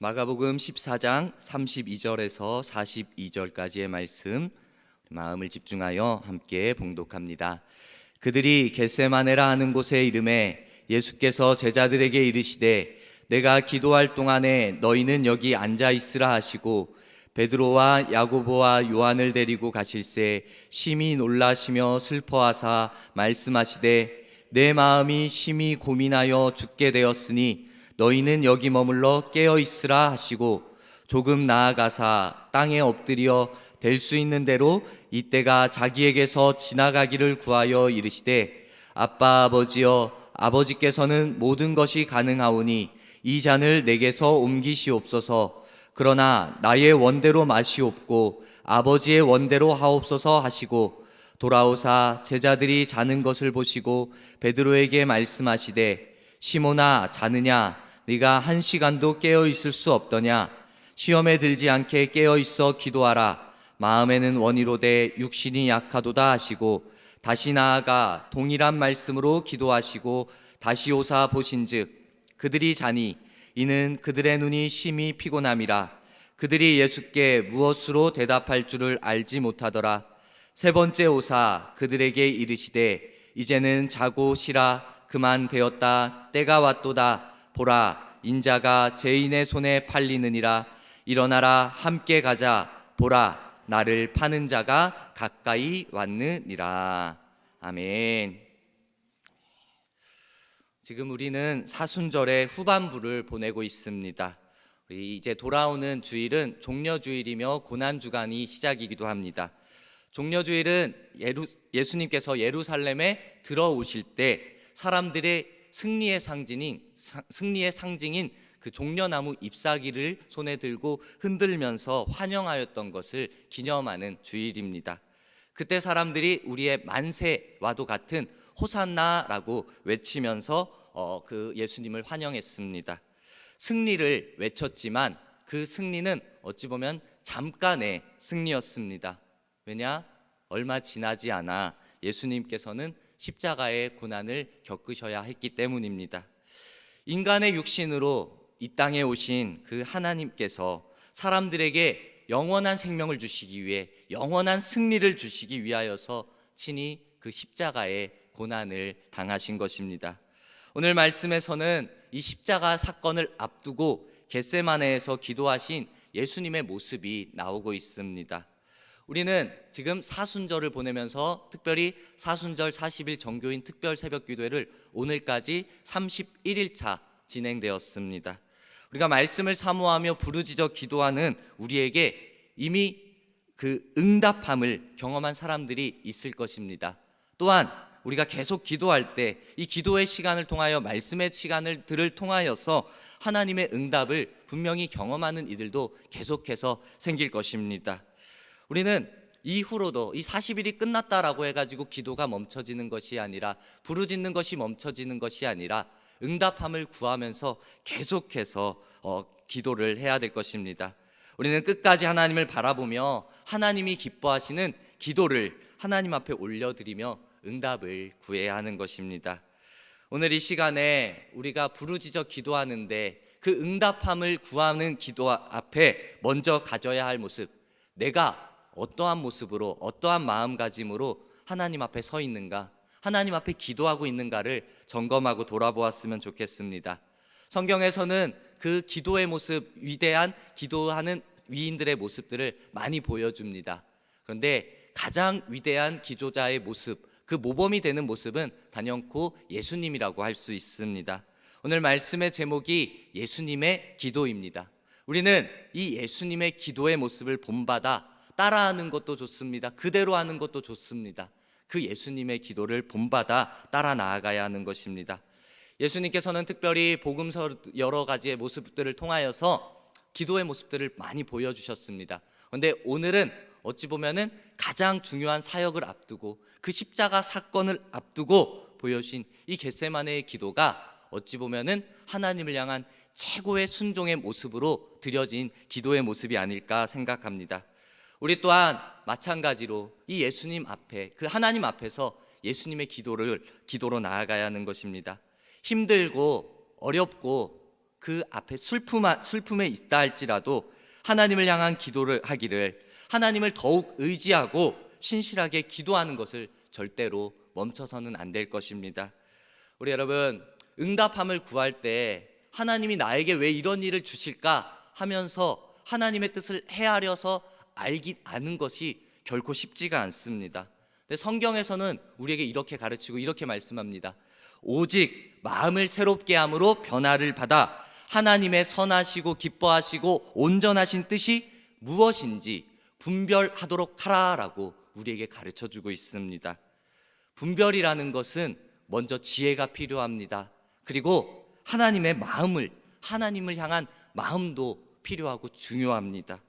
마가복음 14장 32절에서 42절까지의 말씀, 마음을 집중하여 함께 봉독합니다. 그들이 겟세마네라 하는 곳에 이르매 예수께서 제자들에게 이르시되 내가 기도할 동안에 너희는 여기 앉아 있으라 하시고 베드로와 야고보와 요한을 데리고 가실새 심히 놀라시며 슬퍼하사 말씀하시되 내 마음이 심히 고민하여 죽게 되었으니 너희는 여기 머물러 깨어 있으라 하시고 조금 나아가사 땅에 엎드려 될 수 있는 대로 이때가 자기에게서 지나가기를 구하여 이르시되 아빠 아버지여 아버지께서는 모든 것이 가능하오니 이 잔을 내게서 옮기시옵소서. 그러나 나의 원대로 마시옵고 아버지의 원대로 하옵소서 하시고 돌아오사 제자들이 자는 것을 보시고 베드로에게 말씀하시되 시몬아 자느냐 네가 1시간도 깨어 있을 수 없더냐. 시험에 들지 않게 깨어 있어 기도하라. 마음에는 원이로되 육신이 약하도다 하시고 다시 나아가 동일한 말씀으로 기도하시고 다시 오사 보신즉 그들이 자니 이는 그들의 눈이 심히 피곤함이라. 그들이 예수께 무엇으로 대답할 줄을 알지 못하더라. 세 번째 오사 그들에게 이르시되 이제는 자고 쉬라. 그만 되었다. 때가 왔도다. 보라 인자가 죄인의 손에 팔리느니라. 일어나라 함께 가자. 보라 나를 파는 자가 가까이 왔느니라. 아멘. 지금 우리는 사순절의 후반부를 보내고 있습니다. 우리 이제 돌아오는 주일은 종려주일이며 고난주간이 시작이기도 합니다. 종려주일은 예수님께서 예루살렘에 들어오실 때 사람들의 승리의 상징인 그 종려나무 잎사귀를 손에 들고 흔들면서 환영하였던 것을 기념하는 주일입니다. 그때 사람들이 우리의 만세와도 같은 호산나라고 외치면서 그 예수님을 환영했습니다. 승리를 외쳤지만 그 승리는 어찌 보면 잠깐의 승리였습니다. 왜냐? 얼마 지나지 않아 예수님께서는 십자가의 고난을 겪으셔야 했기 때문입니다. 인간의 육신으로 이 땅에 오신 그 하나님께서 사람들에게 영원한 생명을 주시기 위해 영원한 승리를 주시기 위하여서 친히 그 십자가의 고난을 당하신 것입니다. 오늘 말씀에서는 이 십자가 사건을 앞두고 겟세마네에서 기도하신 예수님의 모습이 나오고 있습니다. 우리는 지금 사순절을 보내면서 특별히 사순절 40일 정교인 특별 새벽 기도회를 오늘까지 31일차 진행되었습니다. 우리가 말씀을 사모하며 부르짖어 기도하는 우리에게 이미 그 응답함을 경험한 사람들이 있을 것입니다. 또한 우리가 계속 기도할 때 이 기도의 시간을 통하여 말씀의 시간들을 통하여서 하나님의 응답을 분명히 경험하는 이들도 계속해서 생길 것입니다. 우리는 이후로도 이 40일이 끝났다라고 해가지고 기도가 멈춰지는 것이 아니라 부르짖는 것이 멈춰지는 것이 아니라 응답함을 구하면서 계속해서 기도를 해야 될 것입니다. 우리는 끝까지 하나님을 바라보며 하나님이 기뻐하시는 기도를 하나님 앞에 올려드리며 응답을 구해야 하는 것입니다. 오늘 이 시간에 우리가 부르짖어 기도하는데 그 응답함을 구하는 기도 앞에 먼저 가져야 할 모습, 내가 어떠한 모습으로 어떠한 마음가짐으로 하나님 앞에 서 있는가, 하나님 앞에 기도하고 있는가를 점검하고 돌아보았으면 좋겠습니다. 성경에서는 그 기도의 모습, 위대한 기도하는 위인들의 모습들을 많이 보여줍니다. 그런데 가장 위대한 기도자의 모습, 그 모범이 되는 모습은 단연코 예수님이라고 할 수 있습니다. 오늘 말씀의 제목이 예수님의 기도입니다. 우리는 이 예수님의 기도의 모습을 본받아 따라하는 것도 좋습니다. 그대로 하는 것도 좋습니다. 그 예수님의 기도를 본받아 따라 나아가야 하는 것입니다. 예수님께서는 특별히 복음서 여러 가지의 모습들을 통하여서 기도의 모습들을 많이 보여주셨습니다. 그런데 오늘은 어찌 보면은 가장 중요한 사역을 앞두고 그 십자가 사건을 앞두고 보여주신 이 겟세마네의 기도가 어찌 보면은 하나님을 향한 최고의 순종의 모습으로 드려진 기도의 모습이 아닐까 생각합니다. 우리 또한 마찬가지로 이 예수님 앞에, 그 하나님 앞에서 예수님의 기도로 나아가야 하는 것입니다. 힘들고 어렵고 그 앞에 슬픔에 있다 할지라도 하나님을 향한 기도를 하기를, 하나님을 더욱 의지하고 신실하게 기도하는 것을 절대로 멈춰서는 안 될 것입니다. 우리 여러분, 응답함을 구할 때 하나님이 나에게 왜 이런 일을 주실까 하면서 하나님의 뜻을 헤아려서 아는 것이 결코 쉽지가 않습니다. 근데 성경에서는 우리에게 이렇게 가르치고 이렇게 말씀합니다. 오직 마음을 새롭게 함으로 변화를 받아 하나님의 선하시고 기뻐하시고 온전하신 뜻이 무엇인지 분별하도록 하라라고 우리에게 가르쳐주고 있습니다. 분별이라는 것은 먼저 지혜가 필요합니다. 그리고 하나님을 향한 마음도 필요하고 중요합니다.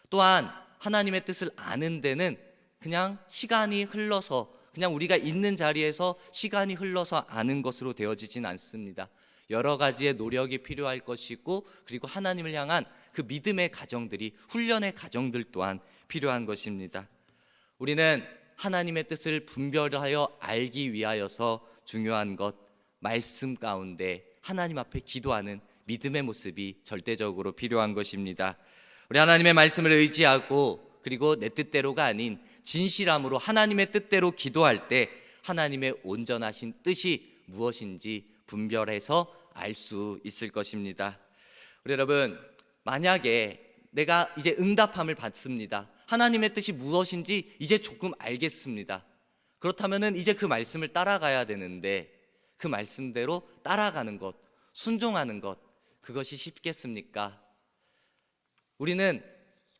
또한 하나님의 뜻을 아는 데는 그냥 시간이 흘러서, 그냥 우리가 있는 자리에서 시간이 흘러서 아는 것으로 되어지진 않습니다. 여러 가지의 노력이 필요할 것이고, 그리고 하나님을 향한 그 믿음의 가정들이, 훈련의 가정들 또한 필요한 것입니다. 우리는 하나님의 뜻을 분별하여 알기 위하여서 중요한 것, 말씀 가운데 하나님 앞에 기도하는 믿음의 모습이 절대적으로 필요한 것입니다. 우리 하나님의 말씀을 의지하고, 그리고 내 뜻대로가 아닌 진실함으로 하나님의 뜻대로 기도할 때 하나님의 온전하신 뜻이 무엇인지 분별해서 알 수 있을 것입니다. 우리 여러분, 만약에 내가 이제 응답함을 받습니다. 하나님의 뜻이 무엇인지 이제 조금 알겠습니다. 그렇다면 이제 그 말씀을 따라가야 되는데, 그 말씀대로 따라가는 것, 순종하는 것, 그것이 쉽겠습니까? 우리는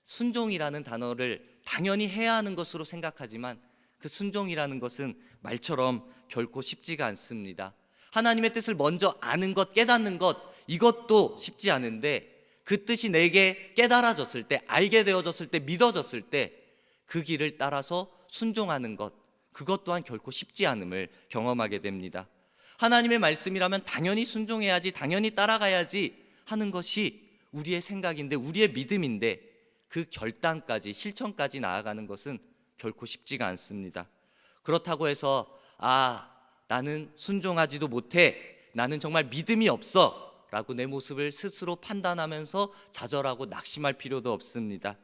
순종이라는 단어를 당연히 해야 하는 것으로 생각하지만, 그 순종이라는 것은 말처럼 결코 쉽지가 않습니다. 하나님의 뜻을 먼저 아는 것, 깨닫는 것, 이것도 쉽지 않은데, 그 뜻이 내게 깨달아졌을 때, 알게 되어졌을 때, 믿어졌을 때 그 길을 따라서 순종하는 것, 그것 또한 결코 쉽지 않음을 경험하게 됩니다. 하나님의 말씀이라면 당연히 순종해야지, 당연히 따라가야지 하는 것이 우리의 생각인데, 우리의 믿음인데, 그 결단까지, 실천까지 나아가는 것은 결코 쉽지가 않습니다. 그렇다고 해서 나는 순종하지도 못해, 나는 정말 믿음이 없어 라고 내 모습을 스스로 판단하면서 좌절하고 낙심할 필요도 없습니다.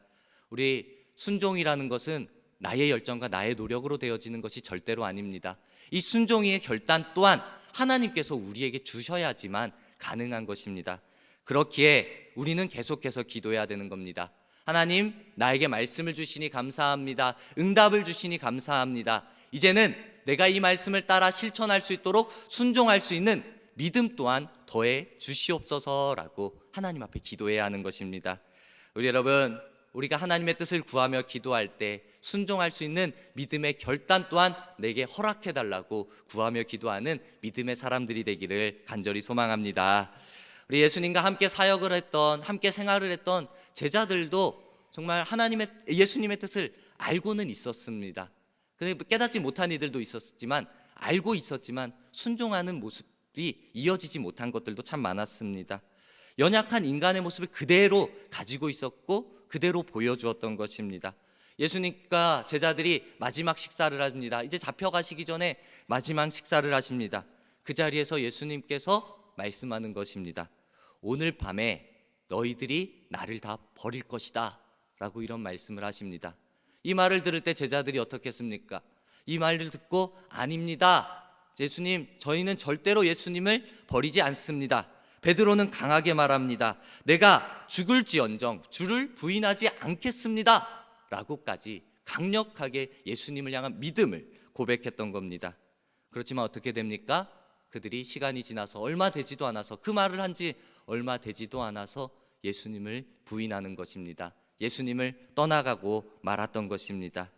우리 순종이라는 것은 나의 열정과 나의 노력으로 되어지는 것이 절대로 아닙니다. 이 순종의 결단 또한 하나님께서 우리에게 주셔야지만 가능한 것입니다. 그렇기에 우리는 계속해서 기도해야 되는 겁니다. 하나님, 나에게 말씀을 주시니 감사합니다. 응답을 주시니 감사합니다. 이제는 내가 이 말씀을 따라 실천할 수 있도록 순종할 수 있는 믿음 또한 더해 주시옵소서라고 하나님 앞에 기도해야 하는 것입니다. 우리 여러분, 우리가 하나님의 뜻을 구하며 기도할 때 순종할 수 있는 믿음의 결단 또한 내게 허락해 달라고 구하며 기도하는 믿음의 사람들이 되기를 간절히 소망합니다. 우리 예수님과 함께 사역을 했던, 함께 생활을 했던 제자들도 정말 예수님의 뜻을 알고는 있었습니다. 깨닫지 못한 이들도 있었지만, 알고 있었지만 순종하는 모습이 이어지지 못한 것들도 참 많았습니다. 연약한 인간의 모습을 그대로 가지고 있었고 그대로 보여주었던 것입니다. 예수님과 제자들이 마지막 식사를 합니다. 이제 잡혀가시기 전에 마지막 식사를 하십니다. 그 자리에서 예수님께서 말씀하는 것입니다. 오늘 밤에 너희들이 나를 다 버릴 것이다 라고 이런 말씀을 하십니다. 이 말을 들을 때 제자들이 어떻게 했습니까? 이 말을 듣고 아닙니다, 예수님, 저희는 절대로 예수님을 버리지 않습니다. 베드로는 강하게 말합니다. 내가 죽을지언정 주를 부인하지 않겠습니다 라고까지 강력하게 예수님을 향한 믿음을 고백했던 겁니다. 그렇지만 어떻게 됩니까? 그들이 시간이 지나서 얼마 되지도 않아서, 그 말을 한 지 얼마 되지도 않아서 예수님을 부인하는 것입니다. 예수님을 떠나가고 말았던 것입니다.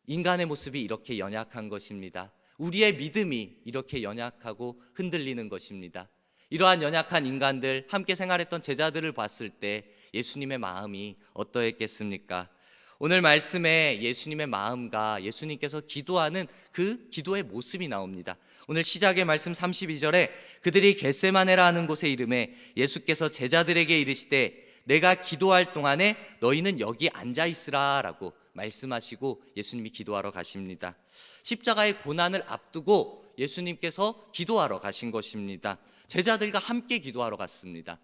인간의 모습이 이렇게 연약한 것입니다. 우리의 믿음이 이렇게 연약하고 흔들리는 것입니다. 이러한 연약한 인간들, 함께 생활했던 제자들을 봤을 때 예수님의 마음이 어떠했겠습니까? 오늘 말씀에 예수님의 마음과 예수님께서 기도하는 그 기도의 모습이 나옵니다. 오늘 시작의 말씀 32절에 그들이 겟세마네라 하는 곳에 이르매 예수께서 제자들에게 이르시되 내가 기도할 동안에 너희는 여기 앉아 있으라 라고 말씀하시고 예수님이 기도하러 가십니다. 십자가의 고난을 앞두고 예수님께서 기도하러 가신 것입니다. 제자들과 함께 기도하러 갔습니다.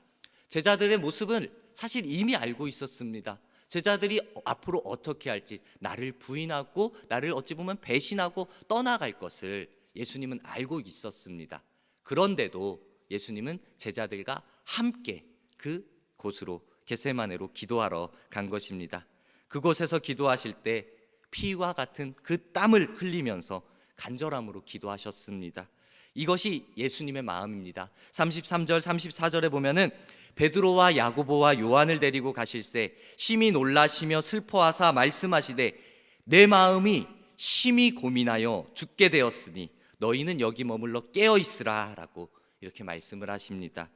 제자들의 모습을 사실 이미 알고 있었습니다. 제자들이 앞으로 어떻게 할지, 나를 부인하고 나를 어찌 보면 배신하고 떠나갈 것을 예수님은 알고 있었습니다. 그런데도 예수님은 제자들과 함께 그 곳으로 겟세마네로 기도하러 간 것입니다. 그곳에서 기도하실 때 피와 같은 그 땀을 흘리면서 간절함으로 기도하셨습니다. 이것이 예수님의 마음입니다. 33절 34절에 보면은 베드로와 야고보와 요한을 데리고 가실새 심히 놀라시며 슬퍼하사 말씀하시되 내 마음이 심히 고민하여 죽게 되었으니 너희는 여기 머물러 깨어 있으라 라고 이렇게 말씀을 하십니다.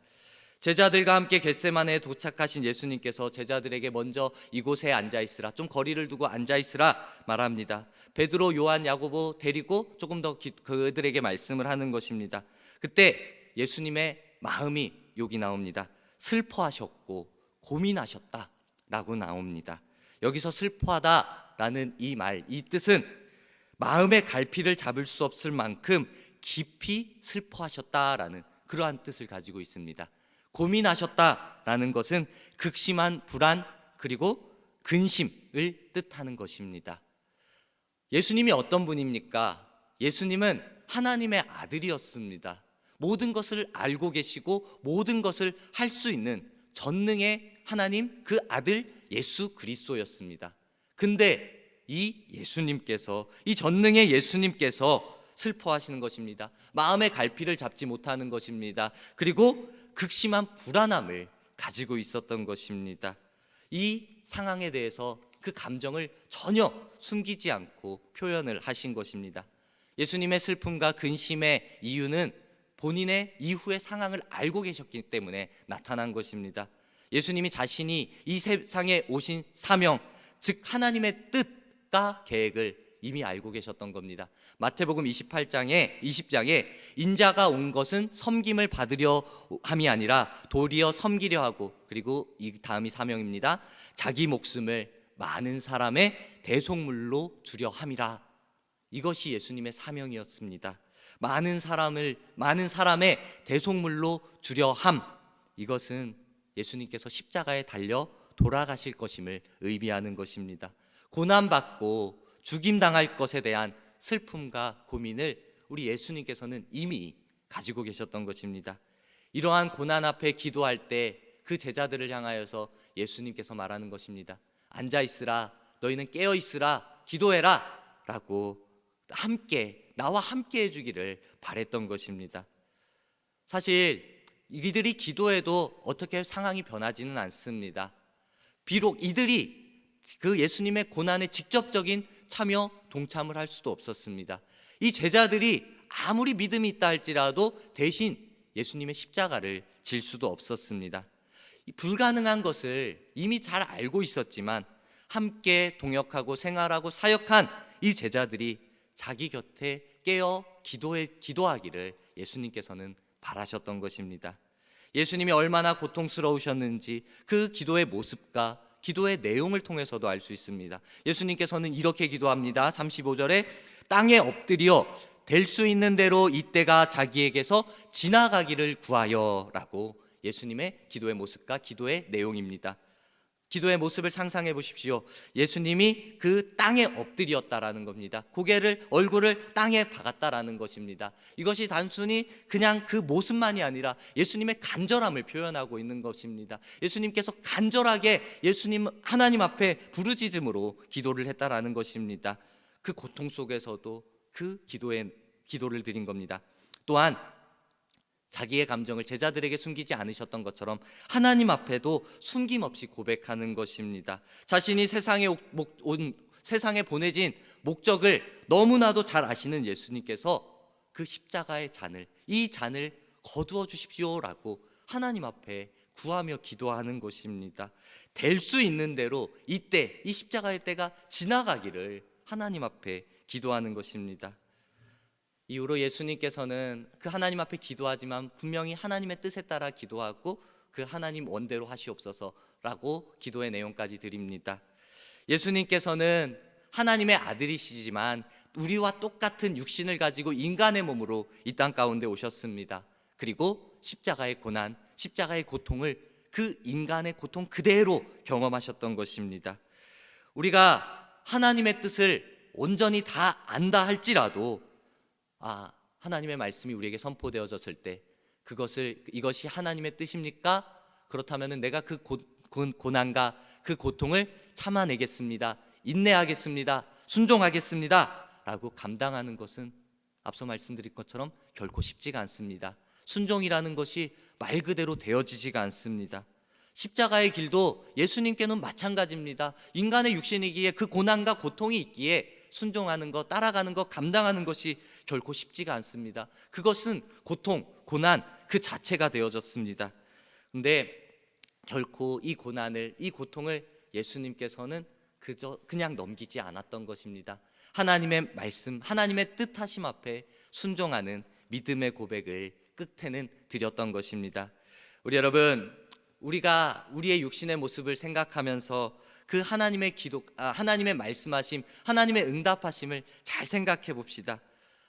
제자들과 함께 겟세마네에 도착하신 예수님께서 제자들에게 먼저 이곳에 앉아 있으라, 좀 거리를 두고 앉아 있으라 말합니다. 베드로, 요한, 야고보 데리고 조금 더 그들에게 말씀을 하는 것입니다. 그때 예수님의 마음이 여기 나옵니다. 슬퍼하셨고 고민하셨다 라고 나옵니다. 여기서 슬퍼하다라는 이 말, 이 뜻은 마음의 갈피를 잡을 수 없을 만큼 깊이 슬퍼하셨다라는 그러한 뜻을 가지고 있습니다. 고민하셨다라는 것은 극심한 불안 그리고 근심을 뜻하는 것입니다. 예수님이 어떤 분입니까? 예수님은 하나님의 아들이었습니다. 모든 것을 알고 계시고 모든 것을 할 수 있는 전능의 하나님, 그 아들 예수 그리스도였습니다. 근데 이 예수님께서, 이 전능의 예수님께서 슬퍼하시는 것입니다. 마음의 갈피를 잡지 못하는 것입니다. 그리고 극심한 불안함을 가지고 있었던 것입니다. 이 상황에 대해서 그 감정을 전혀 숨기지 않고 표현을 하신 것입니다. 예수님의 슬픔과 근심의 이유는 본인의 이후의 상황을 알고 계셨기 때문에 나타난 것입니다. 예수님이 자신이 이 세상에 오신 사명, 즉 하나님의 뜻과 계획을 이미 알고 계셨던 겁니다. 마태복음 20장에 인자가 온 것은 섬김을 받으려 함이 아니라 도리어 섬기려 하고, 그리고 이 다음이 사명입니다. 자기 목숨을 많은 사람의 대속물로 주려 함이라. 이것이 예수님의 사명이었습니다. 많은 사람의 대속물로 주려 함, 이것은 예수님께서 십자가에 달려 돌아가실 것임을 의미하는 것입니다. 고난받고 죽임당할 것에 대한 슬픔과 고민을 우리 예수님께서는 이미 가지고 계셨던 것입니다. 이러한 고난 앞에 기도할 때 그 제자들을 향하여서 예수님께서 말하는 것입니다. 앉아 있으라, 너희는 깨어 있으라, 기도해라 라고 나와 함께 해주기를 바랬던 것입니다. 사실 이들이 기도해도 어떻게 상황이 변하지는 않습니다. 비록 이들이 그 예수님의 고난에 직접적인 참여, 동참을 할 수도 없었습니다. 이 제자들이 아무리 믿음이 있다 할지라도 대신 예수님의 십자가를 질 수도 없었습니다. 불가능한 것을 이미 잘 알고 있었지만 함께 동역하고 생활하고 사역한 이 제자들이 자기 곁에 깨어 기도하기를 예수님께서는 바라셨던 것입니다. 예수님이 얼마나 고통스러우셨는지 그 기도의 모습과 기도의 내용을 통해서도 알 수 있습니다. 예수님께서는 이렇게 기도합니다. 35절에 땅에 엎드려 될 수 있는 대로 이때가 자기에게서 지나가기를 구하여 라고 예수님의 기도의 모습과 기도의 내용입니다. 기도의 모습을 상상해 보십시오. 예수님이 그 땅에 엎드렸다라는 겁니다. 얼굴을 땅에 박았다라는 것입니다. 이것이 단순히 그냥 그 모습만이 아니라 예수님의 간절함을 표현하고 있는 것입니다. 예수님께서 간절하게 하나님 앞에 부르짖음으로 기도를 했다라는 것입니다. 그 고통 속에서도 그 기도를 드린 겁니다. 또한 자기의 감정을 제자들에게 숨기지 않으셨던 것처럼 하나님 앞에도 숨김없이 고백하는 것입니다. 자신이 세상에 보내진 목적을 너무나도 잘 아시는 예수님께서 그 십자가의 이 잔을 거두어 주십시오라고 하나님 앞에 구하며 기도하는 것입니다. 될 수 있는 대로 이 십자가의 때가 지나가기를 하나님 앞에 기도하는 것입니다. 이후로 예수님께서는 그 하나님 앞에 기도하지만 분명히 하나님의 뜻에 따라 기도하고 그 하나님 원대로 하시옵소서라고 기도의 내용까지 드립니다. 예수님께서는 하나님의 아들이시지만 우리와 똑같은 육신을 가지고 인간의 몸으로 이 땅 가운데 오셨습니다. 그리고 십자가의 고난, 십자가의 고통을 그 인간의 고통 그대로 경험하셨던 것입니다. 우리가 하나님의 뜻을 온전히 다 안다 할지라도 하나님의 말씀이 우리에게 선포되어졌을 때 이것이 하나님의 뜻입니까? 그렇다면 내가 그 고난과 그 고통을 참아내겠습니다, 인내하겠습니다, 순종하겠습니다 라고 감당하는 것은 앞서 말씀드린 것처럼 결코 쉽지가 않습니다. 순종이라는 것이 말 그대로 되어지지가 않습니다. 십자가의 길도 예수님께는 마찬가지입니다. 인간의 육신이기에 그 고난과 고통이 있기에 순종하는 것, 따라가는 것, 감당하는 것이 결코 쉽지가 않습니다. 그것은 고통, 고난 그 자체가 되어졌습니다. 그런데 결코 이 고난을, 이 고통을 예수님께서는 그냥 넘기지 않았던 것입니다. 하나님의 말씀, 하나님의 뜻하심 앞에 순종하는 믿음의 고백을 끝에는 드렸던 것입니다. 우리 여러분, 우리가 우리의 육신의 모습을 생각하면서 그 하나님의 말씀하심, 하나님의 응답하심을 잘 생각해 봅시다.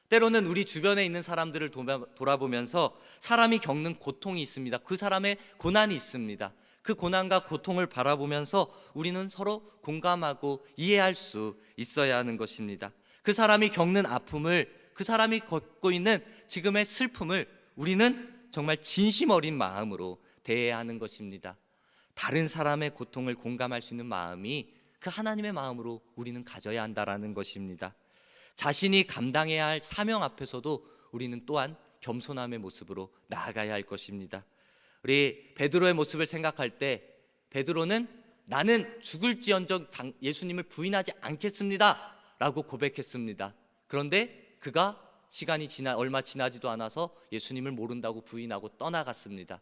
때로는 우리 주변에 있는 사람들을 돌아보면서 사람이 겪는 고통이 있습니다. 그 사람의 고난이 있습니다. 그 고난과 고통을 바라보면서 우리는 서로 공감하고 이해할 수 있어야 하는 것입니다. 그 사람이 겪는 아픔을, 그 사람이 겪고 있는 지금의 슬픔을 우리는 정말 진심 어린 마음으로 대해야 하는 것입니다. 다른 사람의 고통을 공감할 수 있는 마음이 그 하나님의 마음으로 우리는 가져야 한다라는 것입니다. 자신이 감당해야 할 사명 앞에서도 우리는 또한 겸손함의 모습으로 나아가야 할 것입니다. 우리 베드로의 모습을 생각할 때 베드로는 나는 죽을지언정 예수님을 부인하지 않겠습니다 라고 고백했습니다. 그런데 그가 시간이 얼마 지나지도 않아서 예수님을 모른다고 부인하고 떠나갔습니다.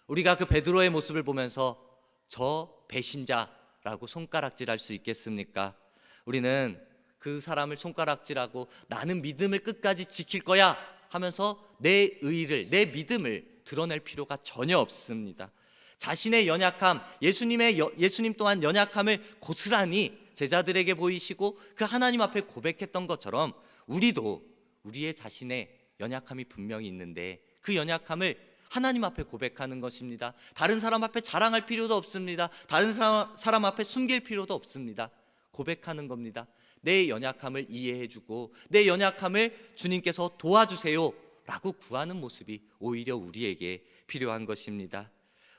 우리가 그 베드로의 모습을 보면서 저 배신자라고 손가락질할 수 있겠습니까? 우리는 그 사람을 손가락질하고 나는 믿음을 끝까지 지킬 거야 하면서 내 의의를, 내 믿음을 드러낼 필요가 전혀 없습니다. 자신의 연약함, 예수님 또한 연약함을 고스란히 제자들에게 보이시고 그 하나님 앞에 고백했던 것처럼 우리도 우리의 자신의 연약함이 분명히 있는데 그 연약함을 하나님 앞에 고백하는 것입니다. 다른 사람 앞에 자랑할 필요도 없습니다. 다른 사람 앞에 숨길 필요도 없습니다. 고백하는 겁니다. 내 연약함을 이해해주고 내 연약함을 주님께서 도와주세요 라고 구하는 모습이 오히려 우리에게 필요한 것입니다.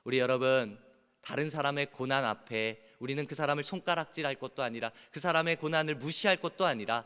우리 여러분, 다른 사람의 고난 앞에 우리는 그 사람을 손가락질할 것도 아니라 그 사람의 고난을 무시할 것도 아니라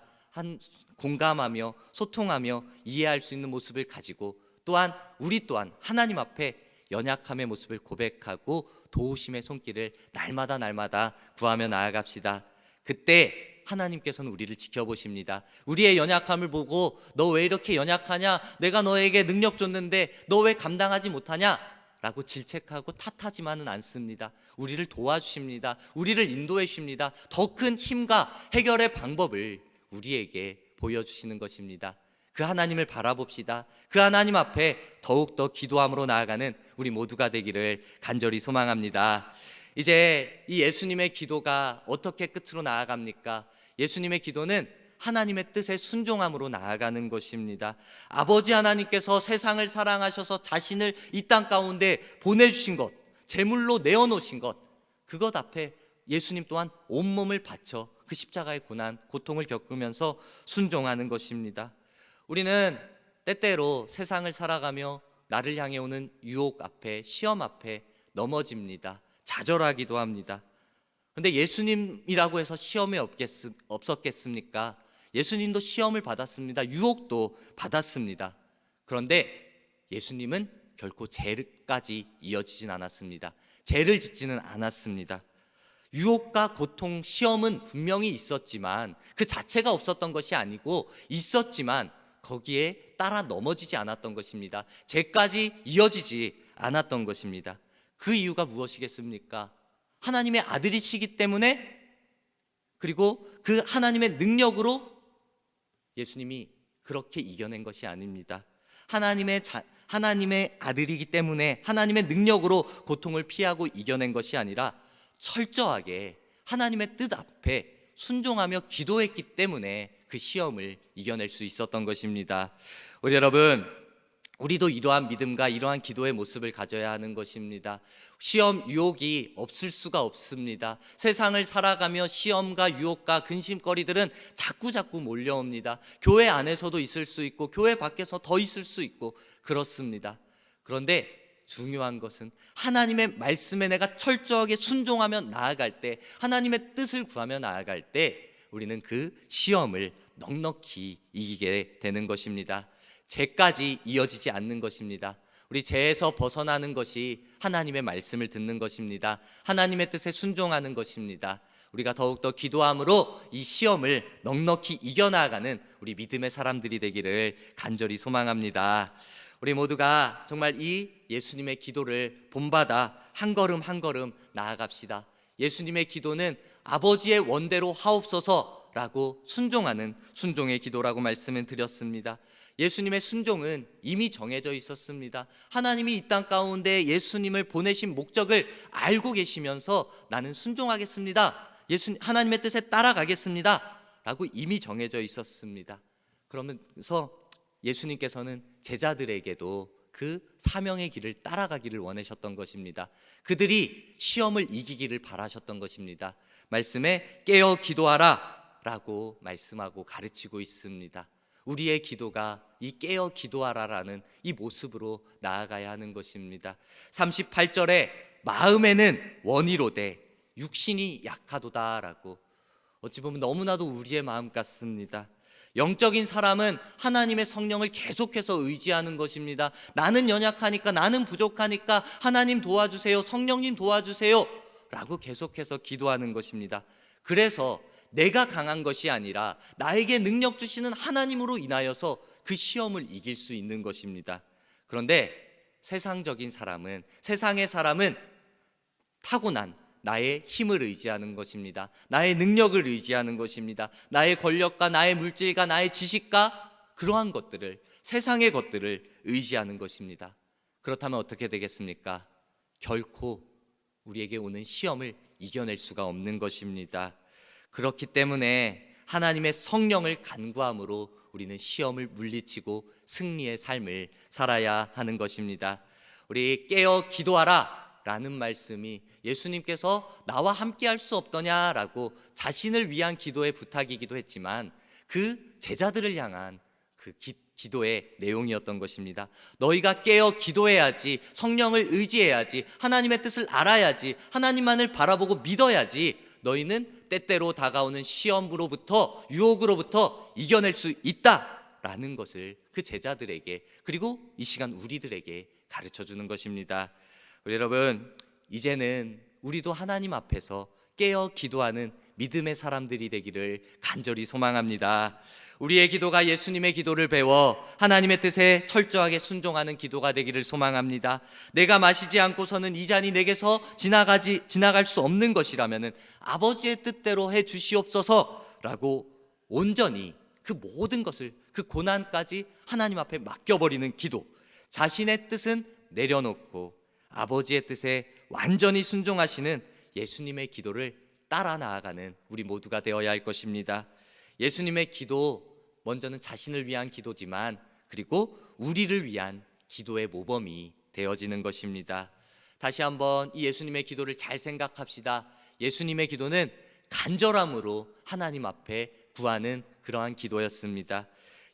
공감하며 소통하며 이해할 수 있는 모습을 가지고 또한 우리 또한 하나님 앞에 연약함의 모습을 고백하고 도우심의 손길을 날마다 구하며 나아갑시다. 그때 하나님께서는 우리를 지켜보십니다. 우리의 연약함을 보고 너 왜 이렇게 연약하냐? 내가 너에게 능력 줬는데 너 왜 감당하지 못하냐? 라고 질책하고 탓하지만은 않습니다. 우리를 도와주십니다. 우리를 인도해 주십니다. 더 큰 힘과 해결의 방법을 우리에게 보여주시는 것입니다. 그 하나님을 바라봅시다. 그 하나님 앞에 더욱더 기도함으로 나아가는 우리 모두가 되기를 간절히 소망합니다. 이제 이 예수님의 기도가 어떻게 끝으로 나아갑니까? 예수님의 기도는 하나님의 뜻에 순종함으로 나아가는 것입니다. 아버지 하나님께서 세상을 사랑하셔서 자신을 이 땅 가운데 보내주신 것, 제물로 내어놓으신 것, 그것 앞에 예수님 또한 온몸을 바쳐 그 십자가의 고난, 고통을 겪으면서 순종하는 것입니다. 우리는 때때로 세상을 살아가며 나를 향해 오는 유혹 앞에, 시험 앞에 넘어집니다. 좌절하기도 합니다. 그런데 예수님이라고 해서 시험이 없었겠습니까? 예수님도 시험을 받았습니다. 유혹도 받았습니다. 그런데 예수님은 결코 죄까지 이어지진 않았습니다. 죄를 짓지는 않았습니다. 유혹과 고통, 시험은 분명히 있었지만 그 자체가 없었던 것이 아니고 있었지만 거기에 따라 넘어지지 않았던 것입니다. 죄까지 이어지지 않았던 것입니다. 그 이유가 무엇이겠습니까? 하나님의 아들이시기 때문에, 그리고 그 하나님의 능력으로 예수님이 그렇게 이겨낸 것이 아닙니다. 하나님의 아들이기 때문에 하나님의 능력으로 고통을 피하고 이겨낸 것이 아니라 철저하게 하나님의 뜻 앞에 순종하며 기도했기 때문에 그 시험을 이겨낼 수 있었던 것입니다. 우리 여러분, 우리도 이러한 믿음과 이러한 기도의 모습을 가져야 하는 것입니다. 시험 유혹이 없을 수가 없습니다. 세상을 살아가며 시험과 유혹과 근심거리들은 자꾸자꾸 몰려옵니다. 교회 안에서도 있을 수 있고 교회 밖에서 더 있을 수 있고 그렇습니다. 그런데 중요한 것은 하나님의 말씀에 내가 철저하게 순종하며 나아갈 때, 하나님의 뜻을 구하며 나아갈 때 우리는 그 시험을 넉넉히 이기게 되는 것입니다. 죄까지 이어지지 않는 것입니다. 우리 죄에서 벗어나는 것이 하나님의 말씀을 듣는 것입니다. 하나님의 뜻에 순종하는 것입니다. 우리가 더욱더 기도함으로 이 시험을 넉넉히 이겨나가는 우리 믿음의 사람들이 되기를 간절히 소망합니다. 우리 모두가 정말 이 예수님의 기도를 본받아 한 걸음 한 걸음 나아갑시다. 예수님의 기도는 아버지의 원대로 하옵소서라고 순종하는 순종의 기도라고 말씀을 드렸습니다. 예수님의 순종은 이미 정해져 있었습니다. 하나님이 이 땅 가운데 예수님을 보내신 목적을 알고 계시면서 나는 순종하겠습니다, 하나님의 뜻에 따라가겠습니다 라고 이미 정해져 있었습니다. 그러면서 예수님께서는 제자들에게도 그 사명의 길을 따라가기를 원하셨던 것입니다. 그들이 시험을 이기기를 바라셨던 것입니다. 말씀에 깨어 기도하라 라고 말씀하고 가르치고 있습니다. 우리의 기도가 이 깨어 기도하라라는 이 모습으로 나아가야 하는 것입니다. 38절에 마음에는 원이로되 육신이 약하도다라고, 어찌 보면 너무나도 우리의 마음 같습니다. 영적인 사람은 하나님의 성령을 계속해서 의지하는 것입니다. 나는 연약하니까, 나는 부족하니까 하나님 도와주세요, 성령님 도와주세요 라고 계속해서 기도하는 것입니다. 그래서 내가 강한 것이 아니라 나에게 능력 주시는 하나님으로 인하여서 그 시험을 이길 수 있는 것입니다. 그런데 세상적인 사람은, 세상의 사람은 타고난 나의 힘을 의지하는 것입니다. 나의 능력을 의지하는 것입니다. 나의 권력과 나의 물질과 나의 지식과 그러한 것들을, 세상의 것들을 의지하는 것입니다. 그렇다면 어떻게 되겠습니까? 결코 우리에게 오는 시험을 이겨낼 수가 없는 것입니다. 그렇기 때문에 하나님의 성령을 간구함으로 우리는 시험을 물리치고 승리의 삶을 살아야 하는 것입니다. 우리 깨어 기도하라 라는 말씀이 예수님께서 나와 함께 할 수 없더냐라고 자신을 위한 기도의 부탁이기도 했지만 그 제자들을 향한 그 기도의 내용이었던 것입니다. 너희가 깨어 기도해야지, 성령을 의지해야지, 하나님의 뜻을 알아야지, 하나님만을 바라보고 믿어야지 너희는 때때로 다가오는 시험으로부터, 유혹으로부터 이겨낼 수 있다라는 것을 그 제자들에게, 그리고 이 시간 우리들에게 가르쳐 주는 것입니다. 우리 여러분, 이제는 우리도 하나님 앞에서 깨어 기도하는 믿음의 사람들이 되기를 간절히 소망합니다. 우리의 기도가 예수님의 기도를 배워 하나님의 뜻에 철저하게 순종하는 기도가 되기를 소망합니다. 내가 마시지 않고서는 이 잔이 내게서 지나갈 수 없는 것이라면 아버지의 뜻대로 해 주시옵소서라고 온전히 그 모든 것을, 그 고난까지 하나님 앞에 맡겨버리는 기도, 자신의 뜻은 내려놓고 아버지의 뜻에 완전히 순종하시는 예수님의 기도를 따라 나아가는 우리 모두가 되어야 할 것입니다. 예수님의 기도, 먼저는 자신을 위한 기도지만 그리고 우리를 위한 기도의 모범이 되어지는 것입니다. 다시 한번 이 예수님의 기도를 잘 생각합시다. 예수님의 기도는 간절함으로 하나님 앞에 구하는 그러한 기도였습니다.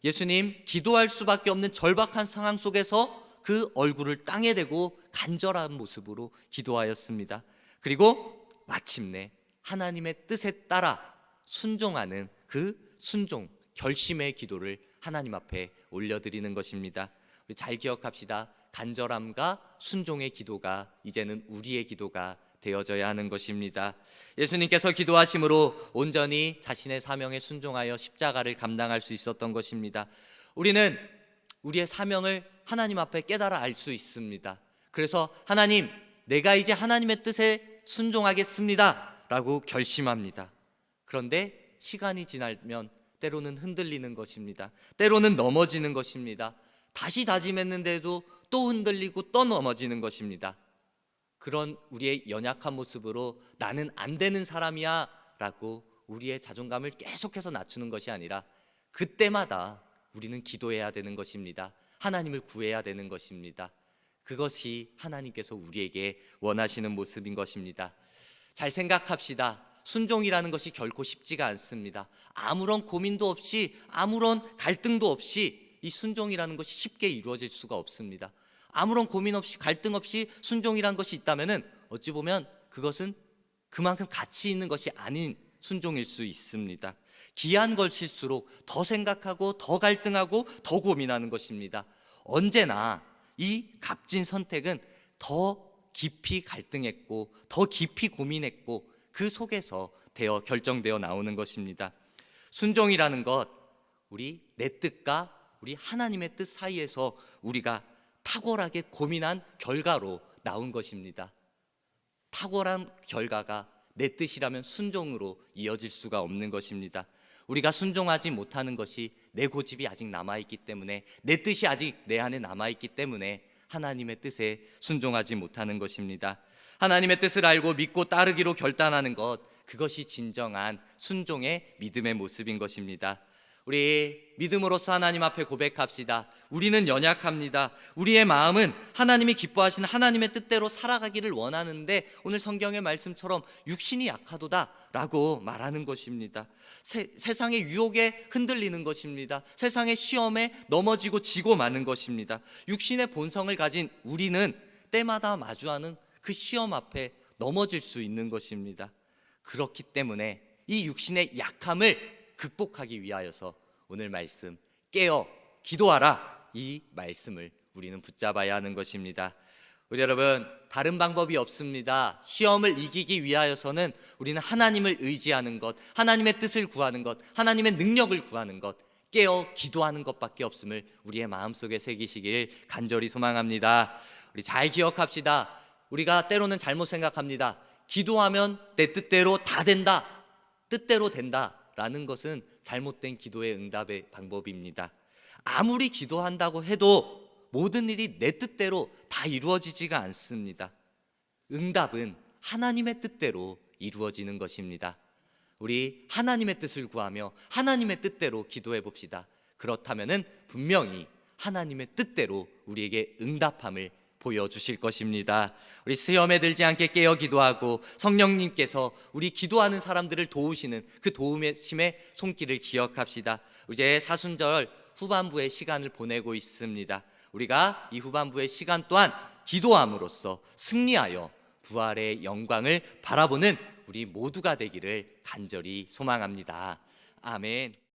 예수님 기도할 수밖에 없는 절박한 상황 속에서 그 얼굴을 땅에 대고 간절한 모습으로 기도하였습니다. 그리고 마침내 하나님의 뜻에 따라 순종하는 그 순종, 결심의 기도를 하나님 앞에 올려드리는 것입니다. 우리 잘 기억합시다. 간절함과 순종의 기도가 이제는 우리의 기도가 되어져야 하는 것입니다. 예수님께서 기도하심으로 온전히 자신의 사명에 순종하여 십자가를 감당할 수 있었던 것입니다. 우리는 우리의 사명을 하나님 앞에 깨달아 알 수 있습니다. 그래서 하나님, 내가 이제 하나님의 뜻에 순종하겠습니다 라고 결심합니다. 그런데 시간이 지나면 때로는 흔들리는 것입니다. 때로는 넘어지는 것입니다. 다시 다짐했는데도 또 흔들리고 또 넘어지는 것입니다. 그런 우리의 연약한 모습으로 나는 안 되는 사람이야 라고 우리의 자존감을 계속해서 낮추는 것이 아니라 그때마다 우리는 기도해야 되는 것입니다. 하나님을 구해야 되는 것입니다. 그것이 하나님께서 우리에게 원하시는 모습인 것입니다. 잘 생각합시다. 순종이라는 것이 결코 쉽지가 않습니다. 아무런 고민도 없이, 아무런 갈등도 없이 이 순종이라는 것이 쉽게 이루어질 수가 없습니다. 아무런 고민 없이, 갈등 없이 순종이라는 것이 있다면 어찌 보면 그것은 그만큼 가치 있는 것이 아닌 순종일 수 있습니다. 귀한 것일수록 더 생각하고 더 갈등하고 더 고민하는 것입니다. 언제나 이 값진 선택은 더 깊이 갈등했고 더 깊이 고민했고 그 속에서 결정되어 나오는 것입니다. 순종이라는 것, 내 뜻과 우리 하나님의 뜻 사이에서 우리가 탁월하게 고민한 결과로 나온 것입니다. 탁월한 결과가 내 뜻이라면 순종으로 이어질 수가 없는 것입니다. 우리가 순종하지 못하는 것이 내 고집이 아직 남아있기 때문에, 내 뜻이 아직 내 안에 남아있기 때문에 하나님의 뜻에 순종하지 못하는 것입니다. 하나님의 뜻을 알고 믿고 따르기로 결단하는 것, 그것이 진정한 순종의 믿음의 모습인 것입니다. 우리 믿음으로써 하나님 앞에 고백합시다. 우리는 연약합니다. 우리의 마음은 하나님이 기뻐하시는 하나님의 뜻대로 살아가기를 원하는데 오늘 성경의 말씀처럼 육신이 약하도다 라고 말하는 것입니다. 세상의 유혹에 흔들리는 것입니다. 세상의 시험에 넘어지고 지고 마는 것입니다. 육신의 본성을 가진 우리는 때마다 마주하는 그 시험 앞에 넘어질 수 있는 것입니다. 그렇기 때문에 이 육신의 약함을 극복하기 위하여서 오늘 말씀 깨어 기도하라, 이 말씀을 우리는 붙잡아야 하는 것입니다. 우리 여러분, 다른 방법이 없습니다. 시험을 이기기 위하여서는 우리는 하나님을 의지하는 것, 하나님의 뜻을 구하는 것, 하나님의 능력을 구하는 것, 깨어 기도하는 것밖에 없음을 우리의 마음속에 새기시길 간절히 소망합니다. 우리 잘 기억합시다. 우리가 때로는 잘못 생각합니다. 기도하면 내 뜻대로 다 된다, 뜻대로 된다 라는 것은 잘못된 기도의 응답의 방법입니다. 아무리 기도한다고 해도 모든 일이 내 뜻대로 다 이루어지지가 않습니다. 응답은 하나님의 뜻대로 이루어지는 것입니다. 우리 하나님의 뜻을 구하며 하나님의 뜻대로 기도해 봅시다. 그렇다면은 분명히 하나님의 뜻대로 우리에게 응답함을 보여주실 것입니다. 우리 시험에 들지 않게 깨어 기도하고 성령님께서 우리 기도하는 사람들을 도우시는 그 도움의 심의 손길을 기억합시다. 이제 사순절 후반부의 시간을 보내고 있습니다. 우리가 이 후반부의 시간 또한 기도함으로써 승리하여 부활의 영광을 바라보는 우리 모두가 되기를 간절히 소망합니다. 아멘.